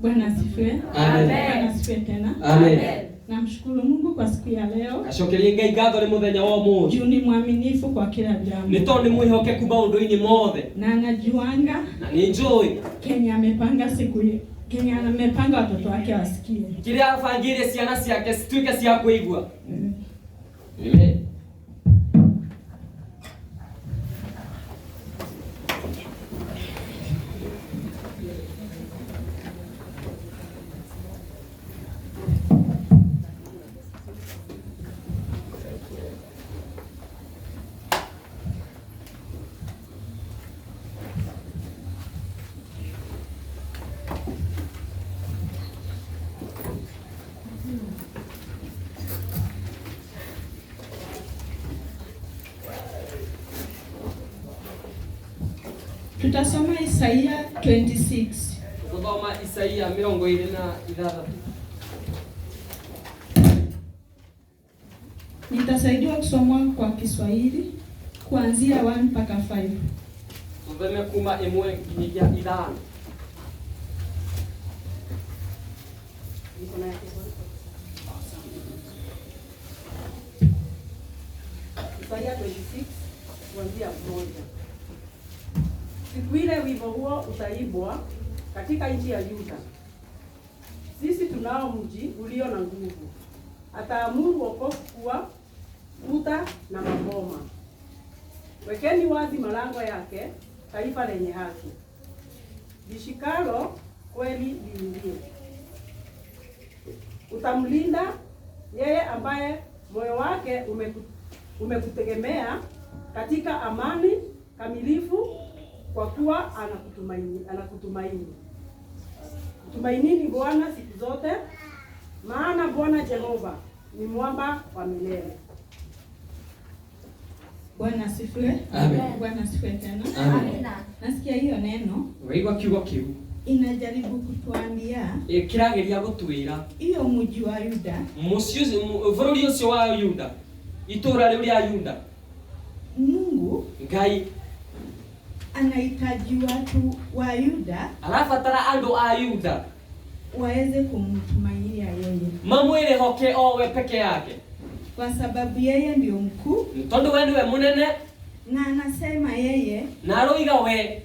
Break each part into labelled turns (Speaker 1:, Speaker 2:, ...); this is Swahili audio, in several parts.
Speaker 1: Bwana asifiwe.
Speaker 2: Amen.
Speaker 1: Bwana asifiwe tena.
Speaker 2: Amen.
Speaker 1: Namshukuru Mungu kwa siku ya leo.
Speaker 2: Acokerie Ngai ngatho ni muthenya wa umuthi.
Speaker 1: Juu ni mwaminifu kwa kila jambo.
Speaker 2: Ni tondu ni mwihokeku maundu-ini mothe.
Speaker 1: Na anajuanga
Speaker 2: Na ni njui
Speaker 1: Kenya amepanga siku hii. Kenya amepanga watoto wake wasikie.
Speaker 2: kiria abangire ciana ciake cituike cia kuigua. Amen.
Speaker 1: Tutasoma Isaia 26.
Speaker 2: Tuthoma Isaia 26.
Speaker 1: Nitasaidiwa kusoma kwa Kiswahili kuanzia 1 mpaka 5.
Speaker 2: Tuthome kuma 1 nginya 5.
Speaker 3: Isaia 26 kuanzia 1. Siku ile wimbo huo utaibwa katika nchi ya Yuda. Sisi tunao mji ulio na nguvu. Ataamuru wokovu kuwa kuta na maboma. Wekeni wazi malango yake, taifa lenye haki. Lishikalo kweli liingie. Utamlinda yeye ambaye moyo wake umekutegemea katika amani kamilifu, kwa kuwa anakutumaini. Tumainini Bwana siku zote, maana Bwana Jehova ni mwamba wa milele.
Speaker 1: Bwana asifiwe.
Speaker 2: Amen.
Speaker 1: Bwana asifiwe tena.
Speaker 2: Amen.
Speaker 1: Nasikia hiyo neno
Speaker 2: Waigua kiugo kiu
Speaker 1: inajaribu kutuambia
Speaker 2: kirageria gutwira
Speaker 1: hiyo mji wa Yuda,
Speaker 2: bururi ucio wa Yuda, itura riu ria Yuda,
Speaker 1: Mungu
Speaker 2: Ngai
Speaker 1: anahitaji watu wa Yuda
Speaker 2: arabatara andu a Yuda
Speaker 1: waweze kumtumainia yeye,
Speaker 2: mamwire hoke owe peke yake,
Speaker 1: kwa sababu yeye ndio mkuu,
Speaker 2: tondu we niwe munene,
Speaker 1: na anasema yeye
Speaker 2: na aroiga we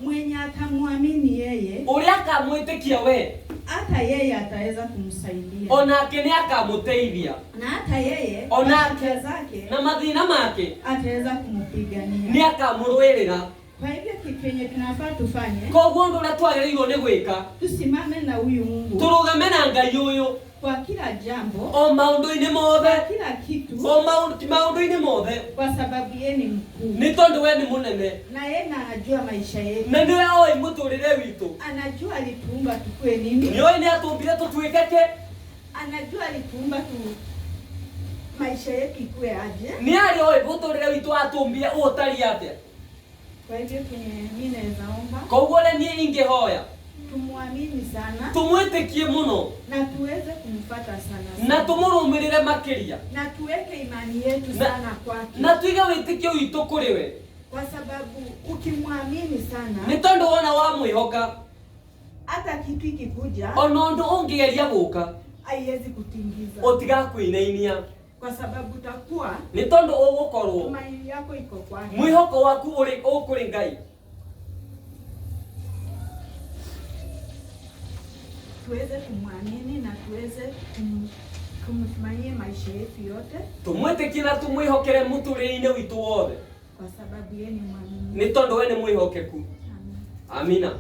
Speaker 1: mwenye atamwamini yeye,
Speaker 2: uria akamwitikia we,
Speaker 1: hata yeye ataweza kumsaidia,
Speaker 2: onake ni akamuteithia,
Speaker 1: na hata yeye
Speaker 2: onake
Speaker 1: zake
Speaker 2: na mathina make
Speaker 1: ataweza kumpigania.
Speaker 2: ni akamurwirira.
Speaker 1: Kwa hivyo kitu yenye tunafaa tufanye,
Speaker 2: koguo ndu uria twagiriirwo ni gwika,
Speaker 1: tusimame na huyu Mungu
Speaker 2: turugame na Ngai uyu
Speaker 1: kwa kila jambo,
Speaker 2: o maundu-ini mothe,
Speaker 1: kwa kila kitu,
Speaker 2: o maundu-ini mothe,
Speaker 1: kwa sababu yeye ni mkuu,
Speaker 2: ni tondu we ni munene,
Speaker 1: na yeye anajua maisha yetu,
Speaker 2: na niwe oi muturire witu,
Speaker 1: anajua alituumba tukue nini,
Speaker 2: ni oi ni atumbire tutuikeke,
Speaker 1: anajua alituumba maisha yetu ikue aje,
Speaker 2: ni ari oi muturire witu atumbie utari atia.
Speaker 1: Kwa hivyo mimi naweza omba,
Speaker 2: Koguo le nie ingihoya
Speaker 1: tumwamini sana,
Speaker 2: tumwitikie muno,
Speaker 1: na tuweze kumfuata sana
Speaker 2: na tumurumirire makiria,
Speaker 1: na tuweke imani yetu sana kwake,
Speaker 2: na tuige witikio witu kuri we,
Speaker 1: kwa sababu ukimwamini sana,
Speaker 2: ni tondu wona wa mwihoka,
Speaker 1: hata kitu ikikuja
Speaker 2: ona ndu ungigeria guka
Speaker 1: haiwezi kutingiza,
Speaker 2: utigakwinainia,
Speaker 1: kwa sababu utakuwa
Speaker 2: ni tondu ugukorwo
Speaker 1: tumaini yako iko kwake,
Speaker 2: mwihoko waku uri ukuri Ngai.
Speaker 1: Tuweze kumwamini na tuweze kumtumainia maisha yetu yote,
Speaker 2: Tumwitikie na tumwihokere muturire-ini witu wothe,
Speaker 1: kwa sababu yeye ni mwaminifu.
Speaker 2: ni tondu we ni mwihokeku.
Speaker 1: Amen.
Speaker 2: Amina.